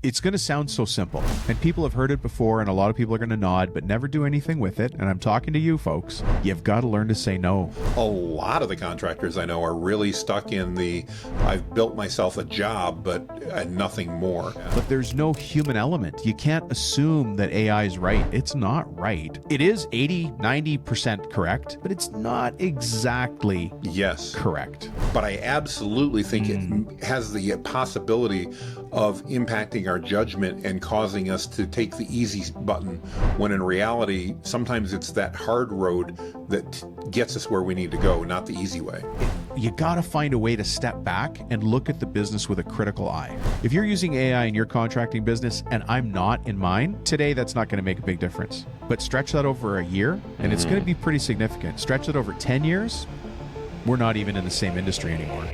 it's going to sound so simple, and people have heard it before, and a lot of people are going to nod but never do anything with it. And I'm talking to you folks. You've got to learn to say no. A lot of the contractors I know are really stuck in the I've built myself a job but nothing more. But there's no human element. You can't assume that AI is right. It's not right. It is 80-90% correct, but it's not exactly correct. But I absolutely think it has the possibility of impacting our judgment and causing us to take the easy button, when in reality, sometimes it's that hard road that gets us where we need to go, not the easy way. You got to find a way to step back and look at the business with a critical eye. If you're using AI in your contracting business and I'm not in mine, today that's not going to make a big difference. But stretch that over a year and it's going to be pretty significant. Stretch it over 10 years, we're not even in the same industry anymore.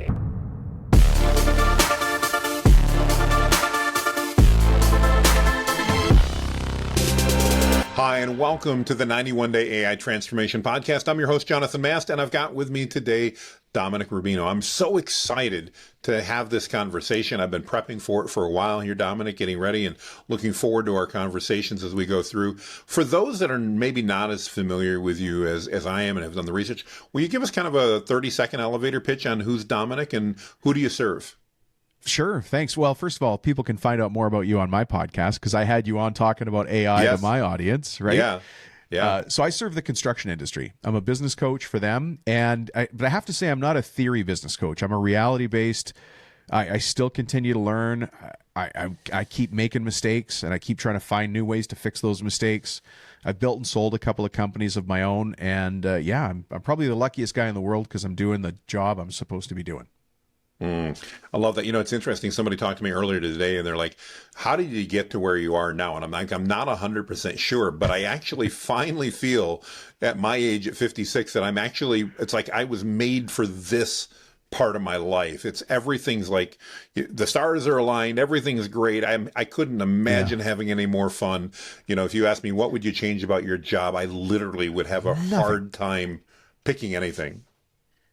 Hi, and welcome to the 91-Day AI Transformation Podcast. I'm your host, Jonathan Mast, and I've got with me today Dominic Rubino. I'm so excited to have this conversation. I've been prepping for it for a while here, Dominic, getting ready and looking forward to our conversations as we go through. For those that are maybe not as familiar with you as I am and have done the research, will you give us kind of a 30-second elevator pitch on who's Dominic and who do you serve? Sure. Thanks. Well, first of all, people can find out more about you on my podcast because I had you on talking about AI to my audience, right? Yeah. So I serve the construction industry. I'm a business coach for them. But I have to say, I'm not a theory business coach. I'm a reality-based. I still continue to learn. I keep making mistakes and I keep trying to find new ways to fix those mistakes. I've built and sold a couple of companies of my own. And I'm probably the luckiest guy in the world because I'm doing the job I'm supposed to be doing. I love that. You know, it's interesting. Somebody talked to me earlier today and they're like, how did you get to where you are now? And I'm like, I'm not 100% sure, but I actually finally feel at my age at 56 that it's like I was made for this part of my life. Everything's like the stars are aligned. Everything's great. I couldn't imagine having any more fun. You know, if you asked me, what would you change about your job? I literally would have a hard time picking anything.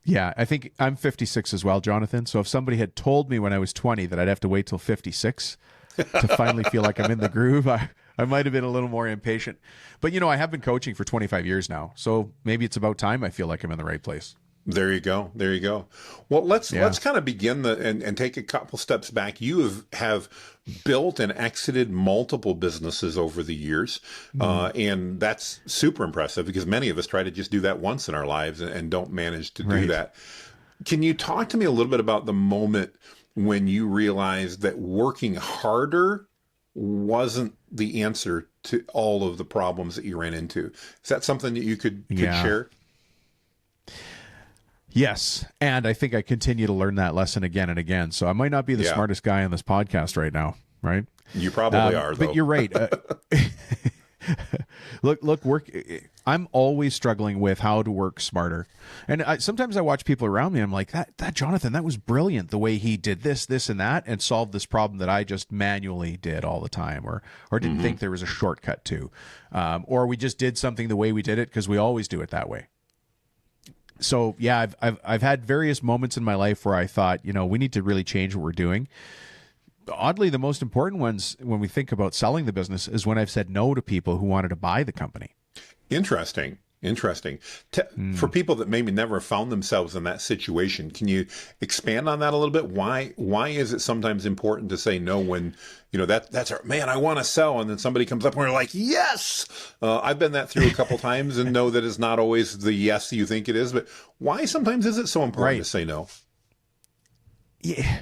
Yeah, I think I'm 56 as well, Jonathan. So if somebody had told me when I was 20 that I'd have to wait till 56 to finally feel like I'm in the groove, I might have been a little more impatient. But, you know, I have been coaching for 25 years now. So maybe it's about time I feel like I'm in the right place. There you go. There you go. Well, let's kind of begin and take a couple steps back. You have built and exited multiple businesses over the years, and that's super impressive because many of us try to just do that once in our lives and don't manage to do that. Can you talk to me a little bit about the moment when you realized that working harder wasn't the answer to all of the problems that you ran into? Is that something that you could share? Yes, and I think I continue to learn that lesson again and again. So I might not be the smartest guy on this podcast right now, right? You probably are, though. But you're right. Look, I'm always struggling with how to work smarter. And sometimes I watch people around me and I'm like, that Jonathan, that was brilliant, the way he did this, and that, and solved this problem that I just manually did all the time or didn't think there was a shortcut to. Or we just did something the way we did it because we always do it that way. So yeah, I've had various moments in my life where I thought, you know, we need to really change what we're doing. Oddly, the most important ones when we think about selling the business is when I've said no to people who wanted to buy the company. Interesting. For people that maybe never found themselves in that situation, can you expand on that a little bit? Why is it sometimes important to say no when, you know, that's our, man, I want to sell, and then somebody comes up and we're like, yes! I've been that through a couple times and know that it's not always the yes you think it is, but why sometimes is it so important to say no? Yeah.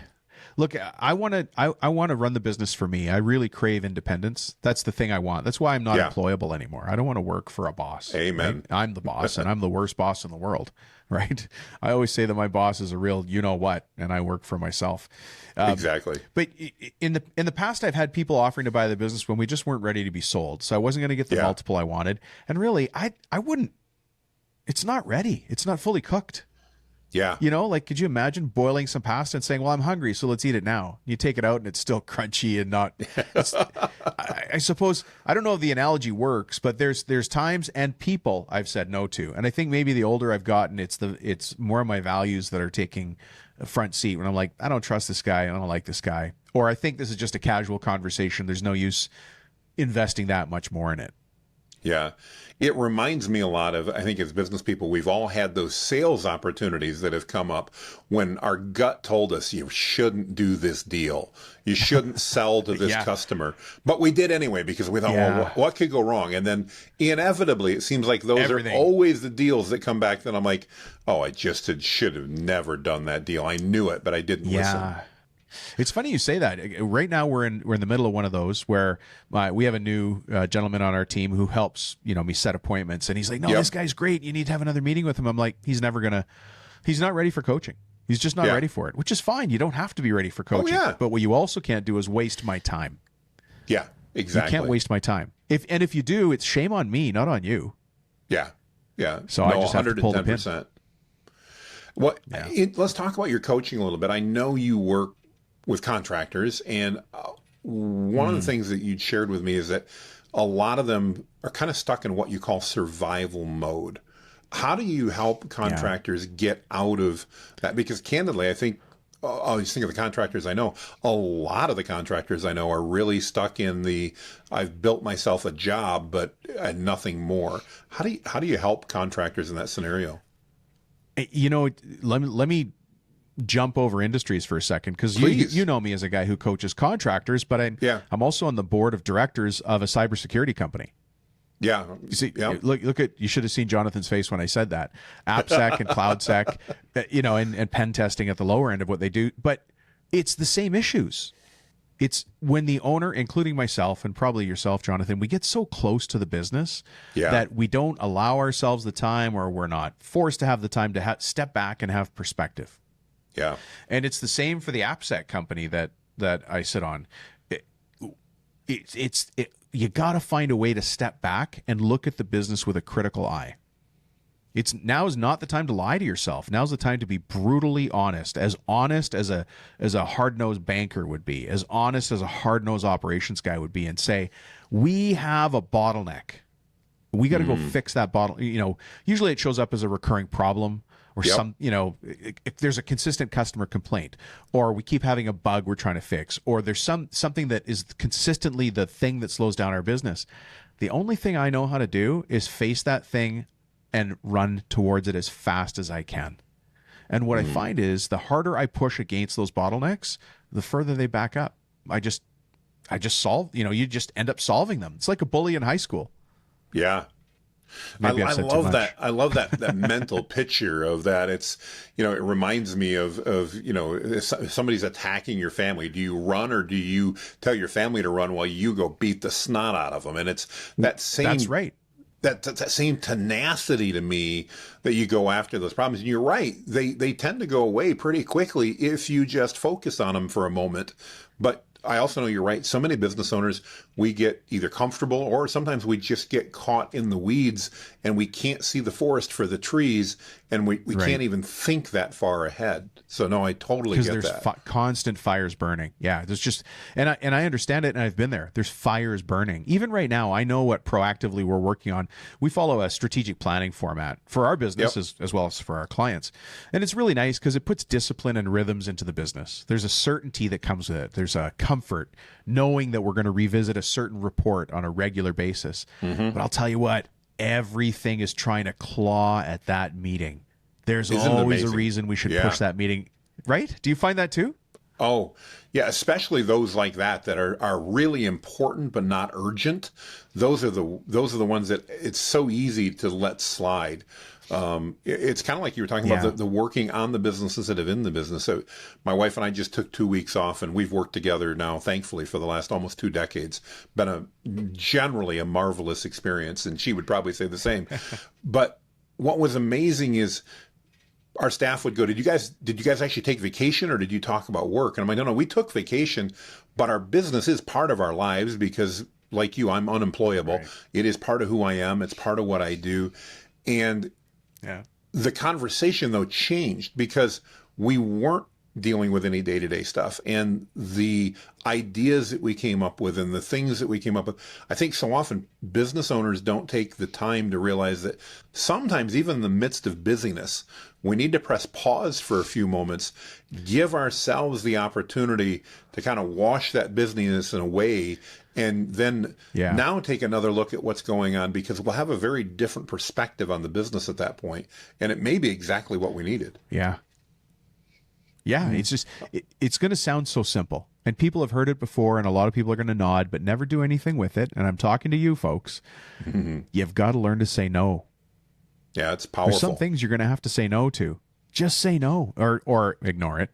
Look, I want to run the business for me. I really crave independence. That's the thing I want. That's why I'm not employable anymore. I don't want to work for a boss. Amen. Right? I'm the boss, and I'm the worst boss in the world, right? I always say that my boss is a real you-know-what, and I work for myself. Exactly. But in the past, I've had people offering to buy the business when we just weren't ready to be sold. So I wasn't going to get the multiple I wanted. And really, I wouldn't. It's not ready. It's not fully cooked. Yeah. You know, like, could you imagine boiling some pasta and saying, well, I'm hungry, so let's eat it now. You take it out and it's still crunchy and not, I suppose, I don't know if the analogy works, but there's times and people I've said no to. And I think maybe the older I've gotten, it's more of my values that are taking a front seat when I'm like, I don't trust this guy. I don't like this guy. Or I think this is just a casual conversation. There's no use investing that much more in it. Yeah. It reminds me a lot of, I think as business people, we've all had those sales opportunities that have come up when our gut told us you shouldn't do this deal. You shouldn't sell to this customer. But we did anyway because we thought, well, what could go wrong? And then inevitably, it seems like those are always the deals that come back that I'm like, oh, I just should have never done that deal. I knew it, but I didn't listen. It's funny you say that. Right now we're in the middle of one of those where we have a new gentleman on our team who helps me set appointments, and he's like, no, this guy's great. You need to have another meeting with him. I'm like, he's not ready for coaching. He's just not ready for it, which is fine. You don't have to be ready for coaching. But what you also can't do is waste my time. Yeah, exactly. You can't waste my time. If you do, it's shame on me, not on you. Yeah. So I just have to pull the pin. 110%. Let's talk about your coaching a little bit. I know you work with contractors, and one of the things that you'd shared with me is that a lot of them are kind of stuck in what you call survival mode. How do you help contractors get out of that? Because candidly, I think, I just think of the contractors I know, a lot of the contractors I know are really stuck in the, I've built myself a job, but nothing more. How do you help contractors in that scenario? Let me jump over industries for a second, because you know me as a guy who coaches contractors, but I'm also on the board of directors of a cybersecurity company. Yeah. You see, look at, you should have seen Jonathan's face when I said that. AppSec and CloudSec, and pen testing at the lower end of what they do. But it's the same issues. It's when the owner, including myself and probably yourself, Jonathan, we get so close to the business that we don't allow ourselves the time, or we're not forced to have the time to step back and have perspective. Yeah. And it's the same for the AppSec company that I sit on. You got to find a way to step back and look at the business with a critical eye. Now is not the time to lie to yourself. Now's the time to be brutally honest as a hard-nosed banker would be, as honest as a hard-nosed operations guy would be, and say, we have a bottleneck. We got to go fix that usually it shows up as a recurring problem, or if there's a consistent customer complaint, or we keep having a bug we're trying to fix, or there's something that is consistently the thing that slows down our business. The only thing I know how to do is face that thing and run towards it as fast as I can. And what I find is the harder I push against those bottlenecks, the further they back up. I just solve, you just end up solving them. It's like a bully in high school. Yeah. I love that. I love that mental picture of that. It's, it reminds me of, if somebody's attacking your family, do you run, or do you tell your family to run while you go beat the snot out of them? And it's that same, that's right. That same tenacity to me that you go after those problems. And you're right. They tend to go away pretty quickly if you just focus on them for a moment. But I also know you're right. So many business owners, we get either comfortable, or sometimes we just get caught in the weeds and we can't see the forest for the trees, and we can't even think that far ahead. So no, I totally get that. Because there's constant fires burning. Yeah, there's just, and I understand it, and I've been there. There's fires burning. Even right now, I know what proactively we're working on. We follow a strategic planning format for our business as well as for our clients. And it's really nice because it puts discipline and rhythms into the business. There's a certainty that comes with it. There's a comfort knowing that we're going to revisit a certain report on a regular basis. But I'll tell you what, everything is trying to claw at that meeting. There's always a reason we should push that meeting, right? Do you find that too? Oh, yeah, especially those like that are really important but not urgent. Those are the ones that it's so easy to let slide. It's kind of like you were talking about the working on the business instead of in the business. So my wife and I just took 2 weeks off, and we've worked together now, thankfully, for the last almost 2 decades. Been generally a marvelous experience, and she would probably say the same. But what was amazing is our staff would go, did you guys actually take vacation, or did you talk about work? And I'm like, no, we took vacation, but our business is part of our lives because, like you, I'm unemployable. Right. It is part of who I am. It's part of what I do. And the conversation, though, changed because we weren't dealing with any day-to-day stuff. And the ideas that we came up with and the things that we came up with, I think so often business owners don't take the time to realize that sometimes even in the midst of busyness, we need to press pause for a few moments, give ourselves the opportunity to kind of wash that busyness away, and then now take another look at what's going on, because we'll have a very different perspective on the business at that point, and it may be exactly what we needed. Yeah. It's just, it's going to sound so simple, and people have heard it before, and a lot of people are going to nod, but never do anything with it. And I'm talking to you folks. You've got to learn to say no. Yeah, it's powerful. There's some things you're going to have to say no to. Just say no, or ignore it.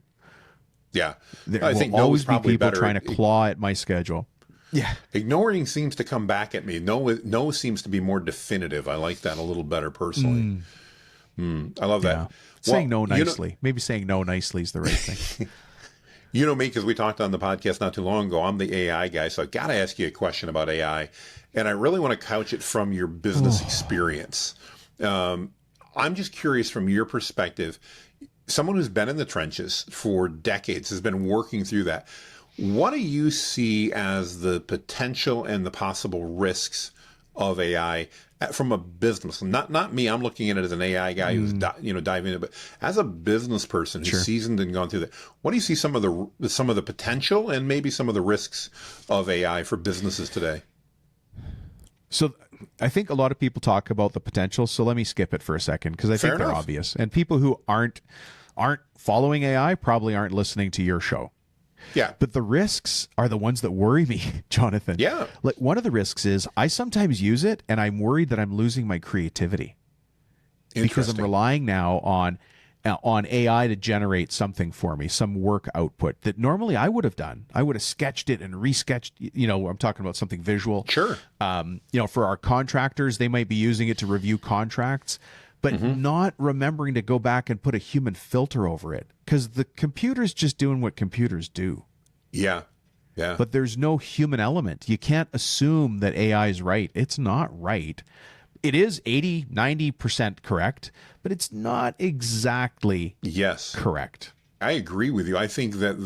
Yeah. There will always be people trying to claw at my schedule. Yeah. Ignoring seems to come back at me. No seems to be more definitive. I like that a little better personally. I love that. Saying no nicely. Maybe saying no nicely is the right thing. You know me, because we talked on the podcast not too long ago. I'm the AI guy, so I got to ask you a question about AI, and I really want to couch it from your business experience. I'm just curious, from your perspective, someone who's been in the trenches for decades, has been working through that. What do you see as the potential and the possible risks of AI from a business? Not me. I'm looking at it as an AI guy who's diving in, but as a business person who's seasoned and gone through that. What do you see some of the potential and maybe some of the risks of AI for businesses today? So I think a lot of people talk about the potential. So let me skip it for a second, because I think they're obvious, and people who aren't following AI probably aren't listening to your show. Yeah. But the risks are the ones that worry me, Jonathan. Yeah. Like, one of the risks is I sometimes use it and I'm worried that I'm losing my creativity, because I'm relying now on AI to generate something for me, some work output that normally I would have done. I would have sketched it and resketched, I'm talking about something visual. Sure. For our contractors, they might be using it to review contracts, but not remembering to go back and put a human filter over it, because the computer's just doing what computers do. Yeah. Yeah. But there's no human element. You can't assume that AI is right. It's not right. It is 80, 90% correct, but it's not exactly correct. I agree with you. I think that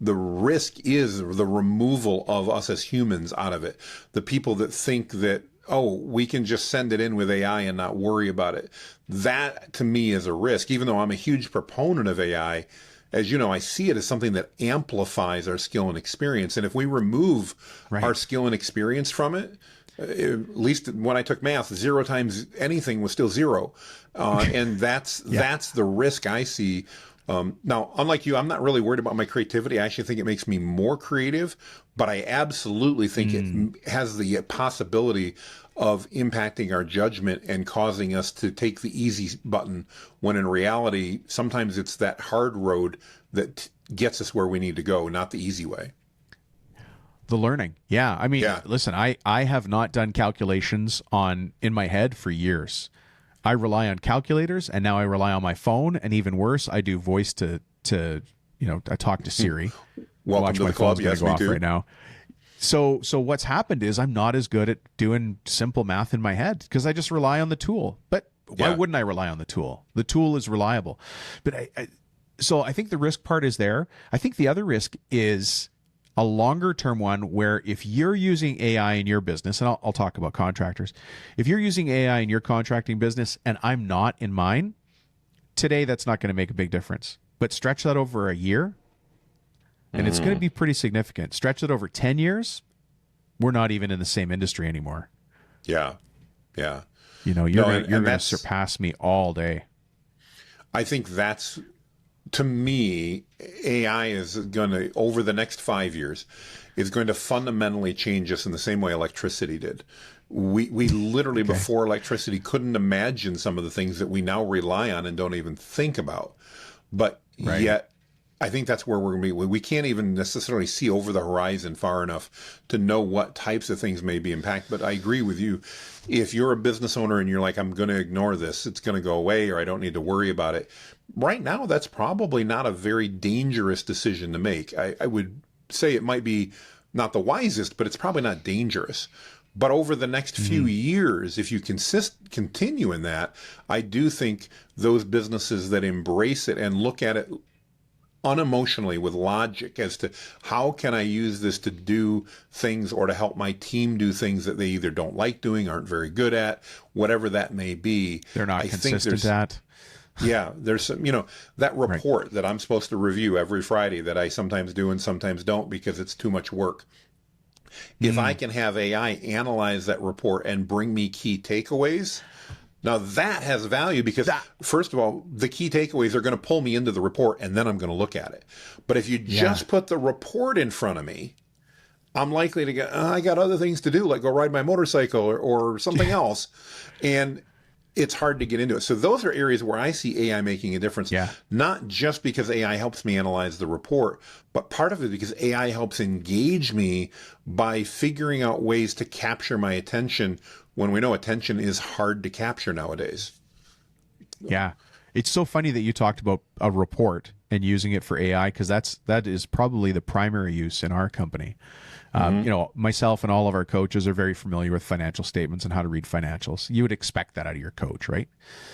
the risk is the removal of us as humans out of it. The people that think that, we can just send it in with AI and not worry about it. That, to me, is a risk. Even though I'm a huge proponent of AI, as you know, I see it as something that amplifies our skill and experience. And if we remove our skill and experience from it, at least when I took math, 0 times anything was still 0. And that's the risk I see. Now, unlike you, I'm not really worried about my creativity. I actually think it makes me more creative, but I absolutely think it has the possibility of impacting our judgment and causing us to take the easy button, when in reality, sometimes it's that hard road that gets us where we need to go, not the easy way. The learning. Yeah. I mean, listen, I have not done calculations in my head for years. I rely on calculators, and now I rely on my phone, and even worse, I do voice to I talk to Siri. Welcome Watch to my the club. phone's gonna Yes, go me off too. right now. So what's happened is I'm not as good at doing simple math in my head, because I just rely on the tool. But why wouldn't I rely on the tool? The tool is reliable. But so I think the risk part is there. I think the other risk is a longer term one, where if you're using AI in your business, and I'll talk about contractors, if you're using AI in your contracting business and I'm not in mine, today that's not going to make a big difference. But stretch that over a year, and it's going to be pretty significant. Stretch it over 10 years, we're not even in the same industry anymore. Yeah. Yeah. You're going to surpass me all day. I think that's, to me, AI is going to, over the next 5 years, is going to fundamentally change us in the same way electricity did. We literally, before electricity, couldn't imagine some of the things that we now rely on and don't even think about. But yet, I think that's where we're going to be. We can't even necessarily see over the horizon far enough to know what types of things may be impacted. But I agree with you. If you're a business owner and you're like, I'm going to ignore this, it's going to go away, or I don't need to worry about it. Right now, that's probably not a very dangerous decision to make. I would say it might be not the wisest, but it's probably not dangerous. But over the next few years, if you continue in that, I do think those businesses that embrace it and look at it unemotionally with logic as to how can I use this to do things or to help my team do things that they either don't like doing, aren't very good at, whatever that may be. They're not consistent at. Yeah, there's some, that Right. report that I'm supposed to review every Friday that I sometimes do and sometimes don't because it's too much work. If I can have AI analyze that report and bring me key takeaways, now that has value because, That, first of all, the key takeaways are going to pull me into the report and then I'm going to look at it. But if you yeah. just put the report in front of me, I'm likely to get, I got other things to do, like go ride my motorcycle or something else. And it's hard to get into it. So those are areas where I see AI making a difference, Yeah. not just because AI helps me analyze the report, but part of it because AI helps engage me by figuring out ways to capture my attention when we know attention is hard to capture nowadays. Yeah. It's so funny that you talked about a report and using it for AI because that is probably the primary use in our company. Myself and all of our coaches are very familiar with financial statements and how to read financials. You would expect that out of your coach, right?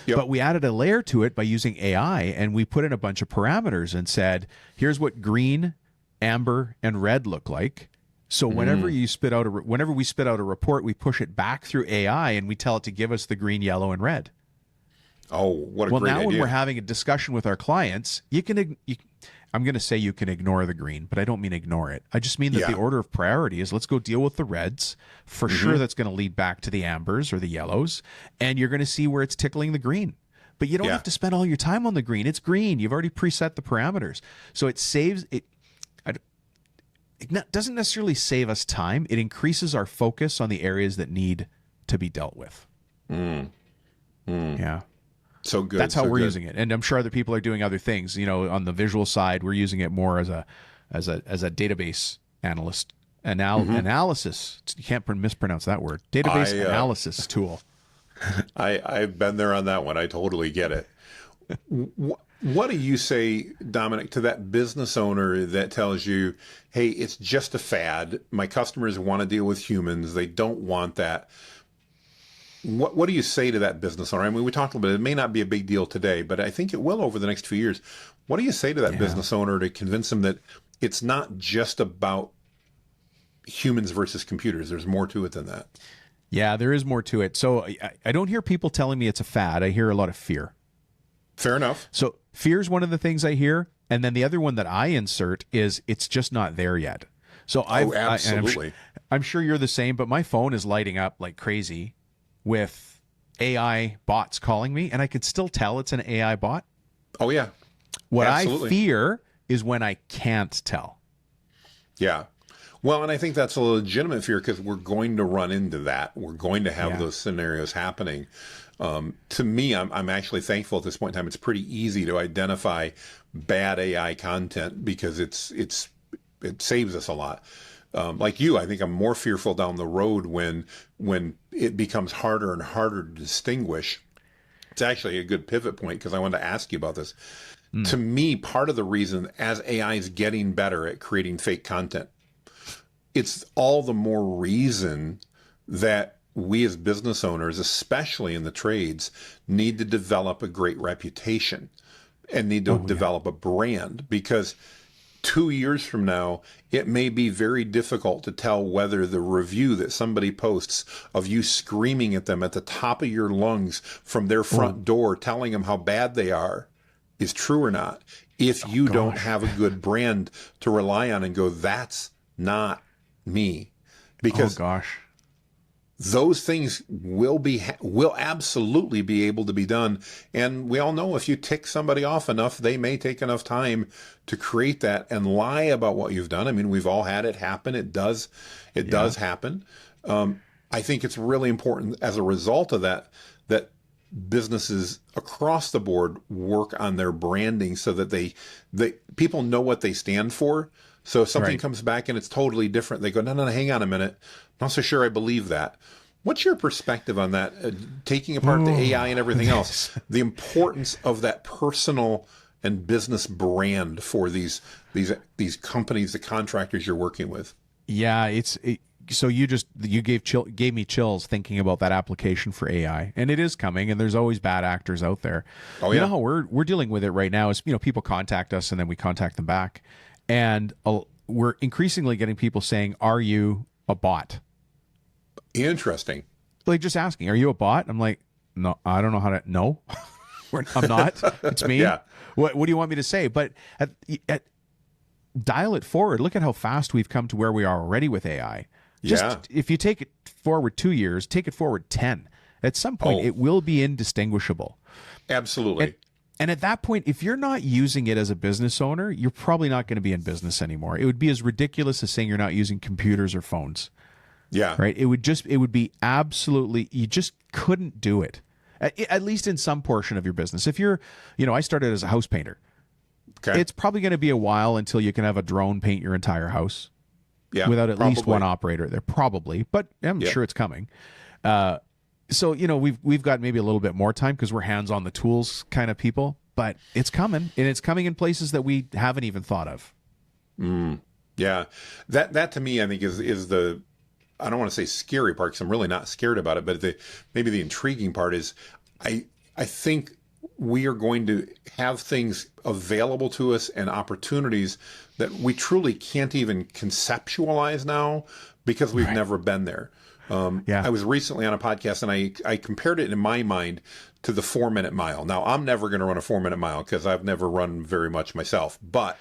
Yep. But we added a layer to it by using AI, and we put in a bunch of parameters and said, here's what green, amber, and red look like. So whenever we spit out a report, we push it back through AI and we tell it to give us the green, yellow, and red. Oh, what a Well, great now idea. when we're having a discussion with our clients, I'm going to say you can ignore the green, but I don't mean ignore it. I just mean that the order of priority is let's go deal with the reds. For sure, that's going to lead back to the ambers or the yellows, and you're going to see where it's tickling the green. But you don't have to spend all your time on the green. It's green. You've already preset the parameters. So it saves it. It doesn't necessarily save us time. It increases our focus on the areas that need to be dealt with. Yeah. So good. That's how so we're good. using it, and I'm sure other people are doing other things. On the visual side, we're using it more as a database analysis. You can't mispronounce that word. Database analysis tool. I've been there on that one. I totally get it. What do you say, Dominic, to that business owner that tells you, hey, it's just a fad. My customers want to deal with humans. They don't want that. What do you say to that business owner? I mean, we talked a little bit. It may not be a big deal today, but I think it will over the next few years. What do you say to that business owner to convince them that it's not just about humans versus computers? There's more to it than that. Yeah, there is more to it. So I don't hear people telling me it's a fad. I hear a lot of fear. Fair enough. So fear is one of the things I hear. And then the other one that I insert is it's just not there yet. So absolutely. I'm sure you're the same, but my phone is lighting up like crazy with AI bots calling me, and I could still tell it's an AI bot. Oh, yeah. What Absolutely. I fear is when I can't tell. Yeah. Well, and I think that's a legitimate fear because we're going to run into that. We're going to have those scenarios happening. To me, I'm actually thankful at this point in time. It's pretty easy to identify bad AI content because it saves us a lot. Like you, I think I'm more fearful down the road when it becomes harder and harder to distinguish. It's actually a good pivot point because I wanted to ask you about this. To me, part of the reason as AI is getting better at creating fake content, it's all the more reason that we as business owners, especially in the trades, need to develop a great reputation and need to develop a brand because 2 years from now, it may be very difficult to tell whether the review that somebody posts of you screaming at them at the top of your lungs from their front door, telling them how bad they are, is true or not. If you don't have a good brand to rely on and go, that's not me. Because those things will absolutely be able to be done. And we all know if you tick somebody off enough, they may take enough time to create that and lie about what you've done. I mean, we've all had it happen. It does happen. I think it's really important as a result of that businesses across the board work on their branding so that they people know what they stand for. So if something comes back and it's totally different, they go, no, hang on a minute. I'm not so sure I believe that. What's your perspective on that? Taking apart the AI and everything else, the importance of that personal and business brand for these companies, the contractors you're working with. Yeah, so you gave me chills thinking about that application for AI, and it is coming, and there's always bad actors out there. Oh yeah, you know how we're dealing with it right now is people contact us and then we contact them back, and we're increasingly getting people saying, "Are you a bot?" Interesting. Like just asking, "Are you a bot?" I'm like, "No, I don't know how to." No. I'm not. It's me. Yeah. What do you want me to say? But dial it forward. Look at how fast we've come to where we are already with AI. Just if you take it forward 2 years, take it forward 10. At some point, it will be indistinguishable. Absolutely. And at that point, if you're not using it as a business owner, you're probably not going to be in business anymore. It would be as ridiculous as saying you're not using computers or phones. Yeah. Right. It would be absolutely, you just couldn't do it. At least in some portion of your business. If you're, I started as a house painter. Okay. It's probably going to be a while until you can have a drone paint your entire house. Yeah. Without at least one operator there, probably, but I'm sure it's coming. So we've got maybe a little bit more time because we're hands on the tools kind of people, but it's coming, and it's coming in places that we haven't even thought of. Yeah, that to me, I think is the, I don't want to say scary part because I'm really not scared about it, but maybe the intriguing part is I think we are going to have things available to us and opportunities that we truly can't even conceptualize now because we've never been there. I was recently on a podcast and I compared it in my mind to the 4-minute mile. Now, I'm never going to run a 4-minute mile because I've never run very much myself, but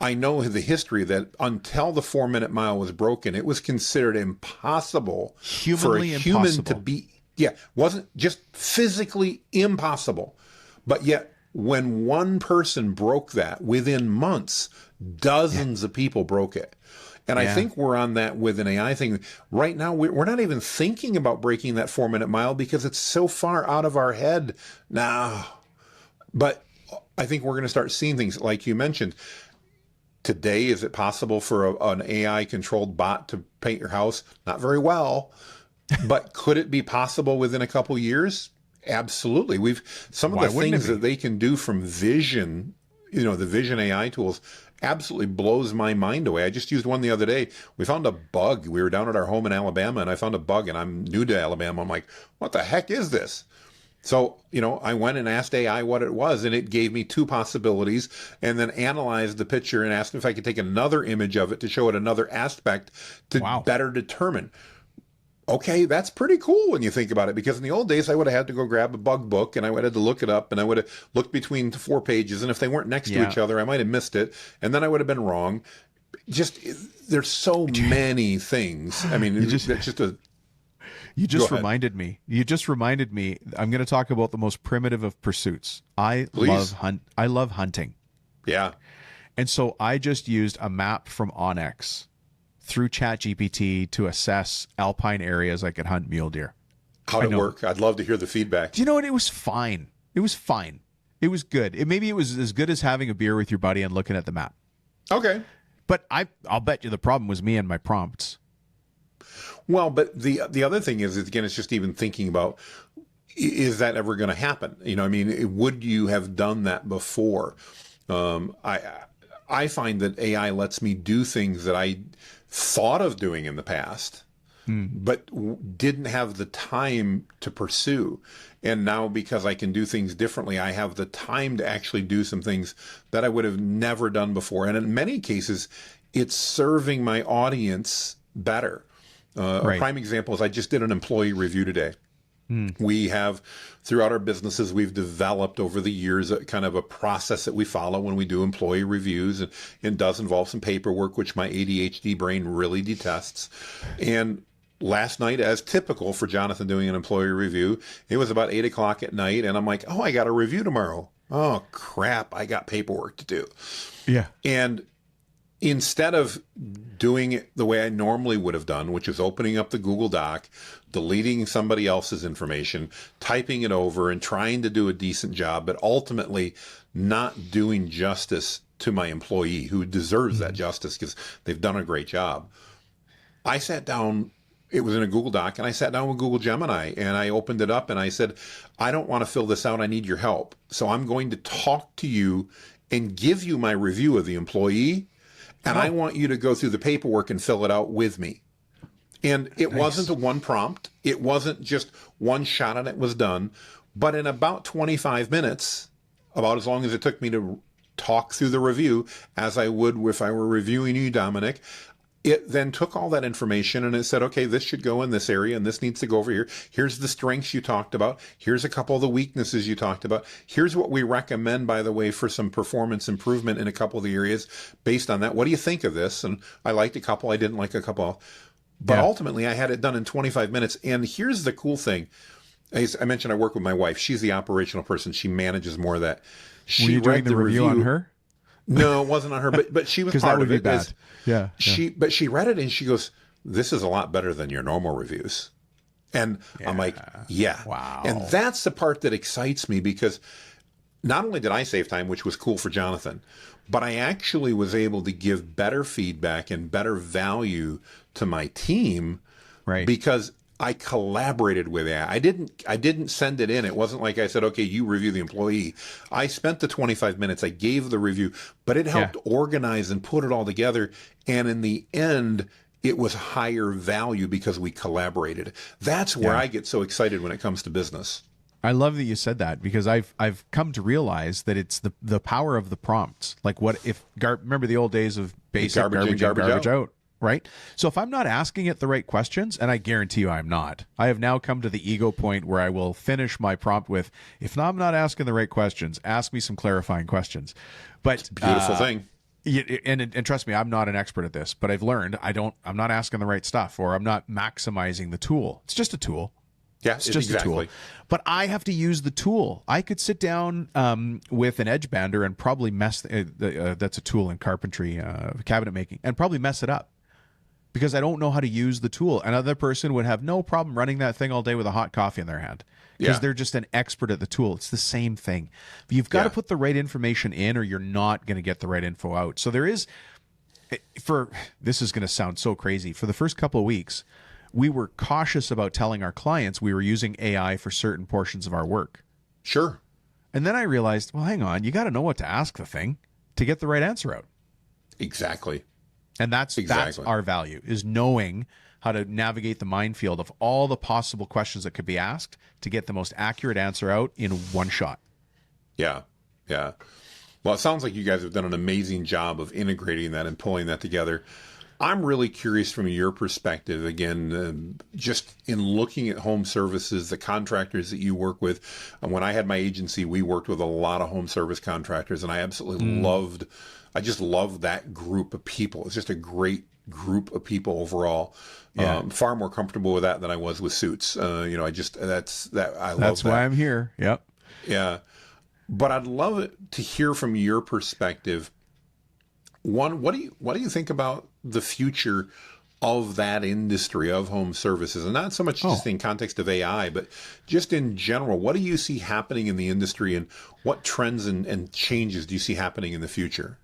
I know the history that until the 4-minute mile was broken, it was considered impossible for a human to be, wasn't just physically impossible. But yet, when one person broke that, within months, dozens of people broke it. And I think we're on that with an AI thing. Right now, we're not even thinking about breaking that 4-minute mile because it's so far out of our head now. But I think we're going to start seeing things like you mentioned. Today, is it possible for an AI-controlled bot to paint your house? Not very well. But could it be possible within a couple years? Absolutely. Some of the things that they can do from vision, the vision AI tools, absolutely blows my mind away. I just used one the other day. We found a bug. We were down at our home in Alabama, and I found a bug, and I'm new to Alabama. I'm like, what the heck is this? So, I went and asked AI what it was, and it gave me 2 possibilities, and then analyzed the picture and asked if I could take another image of it to show it another aspect to better determine. Okay, that's pretty cool when you think about it, because in the old days, I would have had to go grab a bug book and I would have had to look it up and I would have looked between 4 pages. And if they weren't next to each other, I might have missed it. And then I would have been wrong. Just, there's so many things. I mean, You just reminded me. I'm going to talk about the most primitive of pursuits. I love hunting. Yeah. And so I just used a map from Onyx through ChatGPT to assess alpine areas I could hunt mule deer. How'd it work? I'd love to hear the feedback. Do you know what? It was fine. It was good. Maybe it was as good as having a beer with your buddy and looking at the map. Okay. But I'll bet you the problem was me and my prompts. Well, but the other thing is again, it's just even thinking about, is that ever going to happen? Would you have done that before? I find that AI lets me do things that I thought of doing in the past, but didn't have the time to pursue. And now because I can do things differently, I have the time to actually do some things that I would have never done before. And in many cases, it's serving my audience better. A prime example is I just did an employee review today. We have, throughout our businesses, we've developed over the years a kind of a process that we follow when we do employee reviews. And it does involve some paperwork, which my ADHD brain really detests. And last night, as typical for Jonathan doing an employee review, it was about 8 o'clock at night. And I'm like, oh, I got a review tomorrow. Oh, crap. I got paperwork to do. Yeah. And instead of doing it the way I normally would have done, which is opening up the Google Doc, deleting somebody else's information, typing it over, and trying to do a decent job, but ultimately not doing justice to my employee who deserves that justice because they've done a great job. I sat down, it was in a Google Doc, and I sat down with Google Gemini, and I opened it up, and I said, I don't want to fill this out. I need your help. So I'm going to talk to you and give you my review of the employee, and I want you to go through the paperwork and fill it out with me. And it wasn't a one prompt. It wasn't just one shot and it was done. But in about 25 minutes, about as long as it took me to talk through the review, as I would if I were reviewing you, Dominic, it then took all that information and it said, okay, this should go in this area and this needs to go over here. Here's the strengths you talked about. Here's a couple of the weaknesses you talked about. Here's what we recommend, by the way, for some performance improvement in a couple of the areas based on that. What do you think of this? And I liked a couple. I didn't like a couple. But ultimately, I had it done in 25 minutes. And here's the cool thing. As I mentioned, I work with my wife. She's the operational person. She manages more of that. Were you doing the review on her? No, it wasn't on her, but she was part that would of be it. Bad. Yeah. But she read it and she goes, "This is a lot better than your normal reviews." And I'm like, yeah. Wow. And that's the part that excites me, because not only did I save time, which was cool for Jonathan, but I actually was able to give better feedback and better value to my team, right? Because I collaborated with AI. I didn't send it in. It wasn't like I said, okay, you review the employee. I spent the 25 minutes. I gave the review, but it helped organize and put it all together. And in the end, it was higher value because we collaborated. That's where I get so excited when it comes to business. I love that you said that, because I've come to realize that it's the power of the prompts. Like, what if remember the old days of basic garbage in, garbage out. Right? So if I'm not asking it the right questions, and I guarantee you I'm not, I have now come to the ego point where I will finish my prompt with, if I'm not asking the right questions, ask me some clarifying questions. But it's a beautiful thing. And trust me, I'm not an expert at this, but I've learned I'm not asking the right stuff, or I'm not maximizing the tool. It's just a tool. Yeah, it's just a tool. But I have to use the tool. I could sit down with an edge bander and probably mess, that's a tool in carpentry, cabinet making, and probably mess it up, because I don't know how to use the tool. Another person would have no problem running that thing all day with a hot coffee in their hand, because they're just an expert at the tool. It's the same thing. But you've got to put the right information in, or you're not going to get the right info out. So there is, this is going to sound so crazy. For the first couple of weeks, we were cautious about telling our clients we were using AI for certain portions of our work. Sure. And then I realized, well, hang on, you got to know what to ask the thing to get the right answer out. Exactly. And that's our value, is knowing how to navigate the minefield of all the possible questions that could be asked to get the most accurate answer out in one shot. Yeah. Yeah. Well, it sounds like you guys have done an amazing job of integrating that and pulling that together. I'm really curious from your perspective, again, just in looking at home services, the contractors that you work with. When I had my agency, we worked with a lot of home service contractors, and I absolutely I just loved that group of people. It's just a great group of people overall. Far more comfortable with that than I was with suits. I love that. That's why I'm here. Yep. Yeah. But I'd love it to hear from your perspective. One, what do you think about the future of that industry of home services? And not so much just in context of AI, but just in general, what do you see happening in the industry, and what trends and changes do you see happening in the future?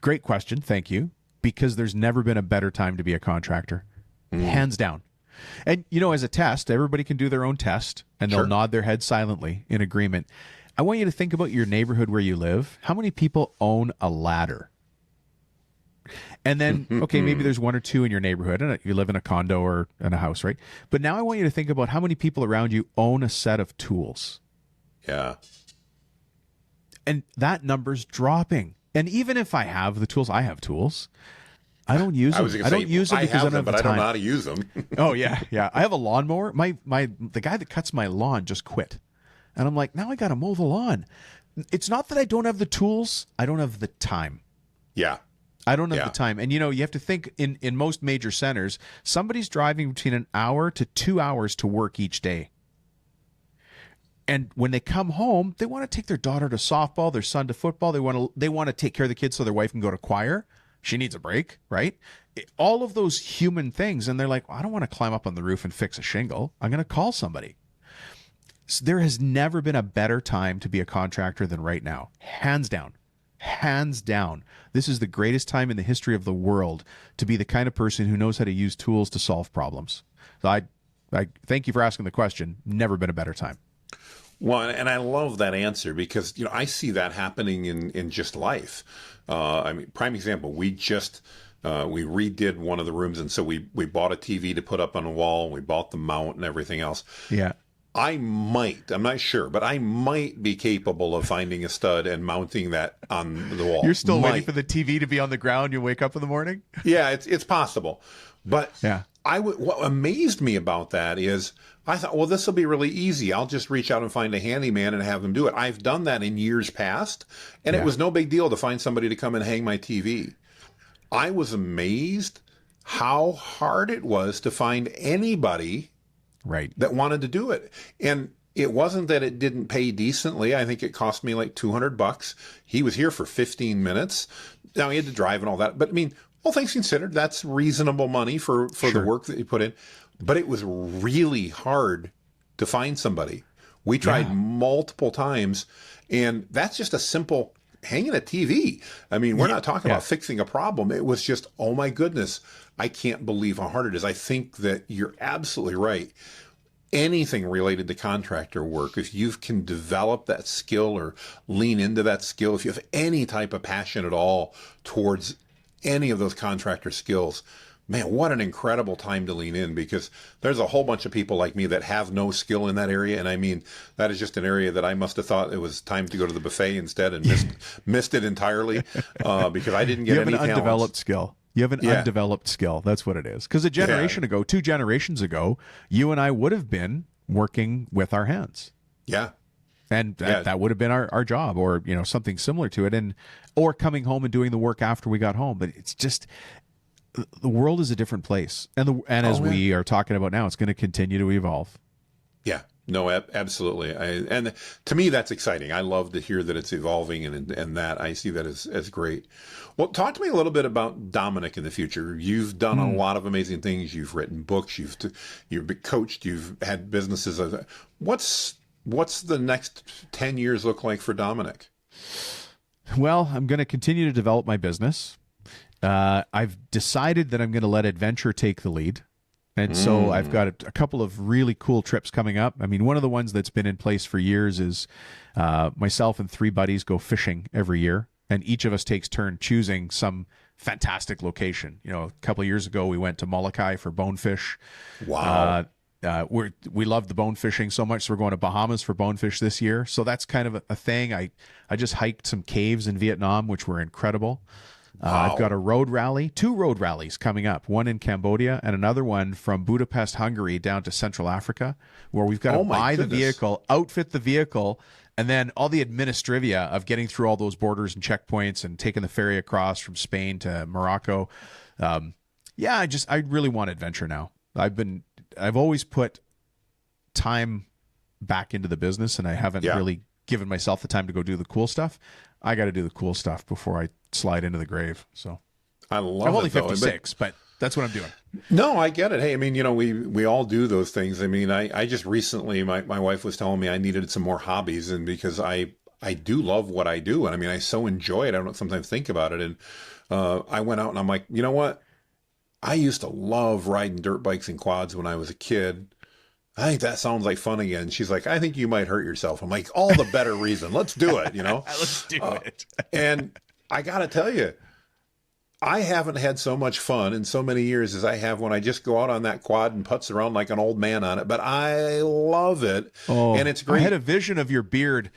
Great question. Thank you. Because there's never been a better time to be a contractor. Hands down. And, as a test, everybody can do their own test, and they'll nod their head silently in agreement. I want you to think about your neighborhood where you live. How many people own a ladder? And then, okay, maybe there's one or two in your neighborhood, and you live in a condo or in a house, right? But now I want you to think about how many people around you own a set of tools. Yeah. And that number's dropping. And even if I have the tools, I have tools. I don't use them. I don't use them because I don't have the time. But I don't know how to use them. Oh, yeah. I have a lawnmower. The guy that cuts my lawn just quit. And I'm like, now I got to mow the lawn. It's not that I don't have the tools. I don't have the time. Yeah. I don't have the time. And, you have to think in most major centers, somebody's driving between an hour to 2 hours to work each day. And when they come home, they want to take their daughter to softball, their son to football. They want to take care of the kids so their wife can go to choir. She needs a break, right? All of those human things. And they're like, I don't want to climb up on the roof and fix a shingle. I'm going to call somebody. So there has never been a better time to be a contractor than right now. Hands down. Hands down. This is the greatest time in the history of the world to be the kind of person who knows how to use tools to solve problems. So I thank you for asking the question. Never been a better time. Well, and I love that answer, because I see that happening in just life. Prime example, we just we redid one of the rooms, and so we bought a TV to put up on a wall. We bought the mount and everything else. Yeah. I'm not sure, but I might be capable of finding a stud and mounting that on the wall. You're still waiting for the TV to be on the ground. You wake up in the morning. Yeah, it's possible. But yeah, what amazed me about that is I thought, well, this will be really easy. I'll just reach out and find a handyman and have them do it. I've done that in years past, and it was no big deal to find somebody to come and hang my TV. I was amazed how hard it was to find anybody that wanted to do it. And it wasn't that it didn't pay decently. I think it cost me like $200. He was here for 15 minutes. Now he had to drive and all that. But I mean, all things considered, that's reasonable money for the work that you put in. But it was really hard to find somebody. We tried multiple times, and that's just a simple hanging a TV. I mean, we're not talking about fixing a problem. It was just, oh my goodness, I can't believe how hard it is. I think that you're absolutely right. Anything related to contractor work, if you can develop that skill or lean into that skill, if you have any type of passion at all towards any of those contractor skills, man, what an incredible time to lean in, because there's a whole bunch of people like me that have no skill in that area. And I mean, that is just an area that I must have thought it was time to go to the buffet instead and missed it entirely because I didn't get any talents. You have an undeveloped skill. You have an undeveloped skill. That's what it is. Because a generation ago, 2 generations ago, you and I would have been working with our hands. Yeah. And that would have been our job, or something similar to it, or coming home and doing the work after we got home. But it's just, the world is a different place, and as we are talking about now, it's going to continue to evolve. Yeah, no, absolutely. And to me, that's exciting. I love to hear that it's evolving, and that I see that as great. Well, talk to me a little bit about Dominic in the future. You've done a lot of amazing things. You've written books. You've been coached. You've had businesses. What's the next 10 years look like for Dominic? Well, I'm going to continue to develop my business. I've decided that I'm going to let adventure take the lead. And so I've got a couple of really cool trips coming up. I mean, one of the ones that's been in place for years is myself and 3 buddies go fishing every year. And each of us takes turn choosing some fantastic location. A couple of years ago, we went to Molokai for bonefish. Wow. We love the bone fishing so much, so we're going to Bahamas for bonefish this year. So that's kind of a thing. I just hiked some caves in Vietnam, which were incredible. Wow. I've got a road rally, 2 road rallies coming up, one in Cambodia and another one from Budapest, Hungary down to Central Africa, where we've got to buy the vehicle, outfit the vehicle, and then all the administrivia of getting through all those borders and checkpoints and taking the ferry across from Spain to Morocco. I really want adventure now. I've always put time back into the business, and I haven't really given myself the time to go do the cool stuff. I got to do the cool stuff before I slide into the grave. So I'm only 56, but that's what I'm doing. No, I get it. Hey, I mean, we all do those things. I mean, I just recently, my wife was telling me I needed some more hobbies, and because I do love what I do. And I mean, I so enjoy it. I don't sometimes think about it. And I went out and I'm like, you know what? I used to love riding dirt bikes and quads when I was a kid. I think that sounds like fun again. She's like, I think you might hurt yourself. I'm like, all the better reason. Let's do it, Let's do it. And I got to tell you, I haven't had so much fun in so many years as I have when I just go out on that quad and putz around like an old man on it. But I love it. And it's great. I had a vision of your beard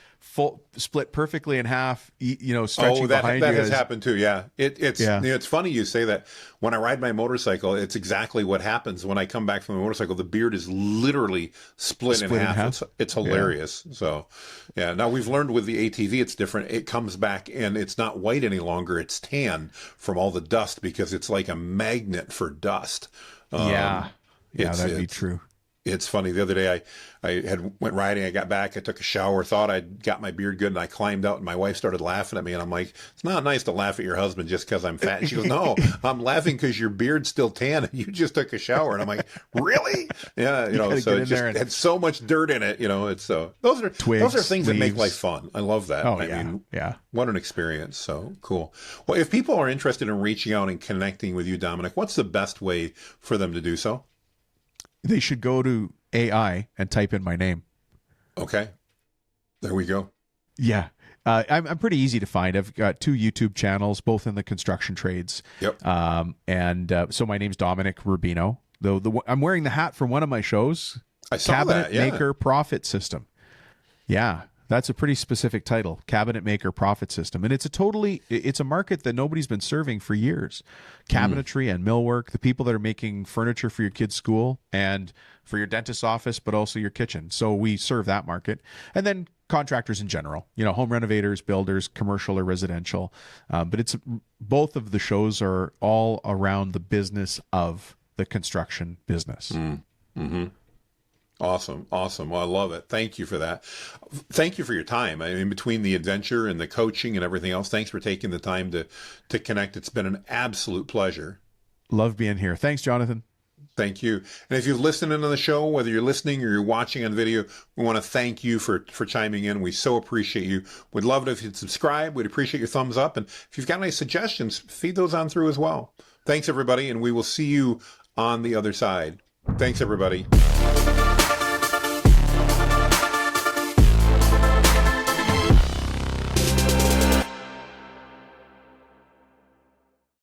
split perfectly in half, stretching behind you. That has happened too. Yeah. It's funny you say that. When I ride my motorcycle, it's exactly what happens. When I come back from the motorcycle, the beard is literally split in half. It's hilarious. Yeah. So, yeah. Now we've learned with the ATV, it's different. It comes back and it's not white any longer. It's tan from all the dust because it's like a magnet for dust. That'd be true. It's funny. The other day I went riding. I got back. I took a shower, thought I'd got my beard good, and I climbed out, and my wife started laughing at me. And I'm like, it's not nice to laugh at your husband just because I'm fat. And she goes, no, I'm laughing because your beard's still tan and you just took a shower. And I'm like, really? Yeah. So it just had so much dirt in it. It's so those are things that make life fun. I love that. I mean, what an experience. So cool. Well, if people are interested in reaching out and connecting with you, Dominic, what's the best way for them to do so? They should go to AI and type in my name. Okay. There we go. Yeah. I'm pretty easy to find. I've got 2 YouTube channels, both in the construction trades. Yep. So my name's Dominic Rubino. Though I'm wearing the hat from one of my shows. I saw Cabinet that, yeah. Maker Profit System. Yeah, that's a pretty specific title, Cabinet Maker Profit System. And it's a market that nobody's been serving for years. Cabinetry and millwork, the people that are making furniture for your kid's school and for your dentist's office, but also your kitchen. So we serve that market. And then contractors in general, home renovators, builders, commercial or residential. But both of the shows are all around the business of the construction business. Mm-hmm. Awesome. Well, I love it. Thank you for that. Thank you for your time. I mean, between the adventure and the coaching and everything else, thanks for taking the time to connect. It's been an absolute pleasure. Love being here. Thanks, Jonathan. Thank you. And if you've listened in on the show, whether you're listening or you're watching on video, we want to thank you for chiming in. We so appreciate you. We'd love it if you'd subscribe. We'd appreciate your thumbs up. And if you've got any suggestions, feed those on through as well. Thanks, everybody. And we will see you on the other side. Thanks, everybody.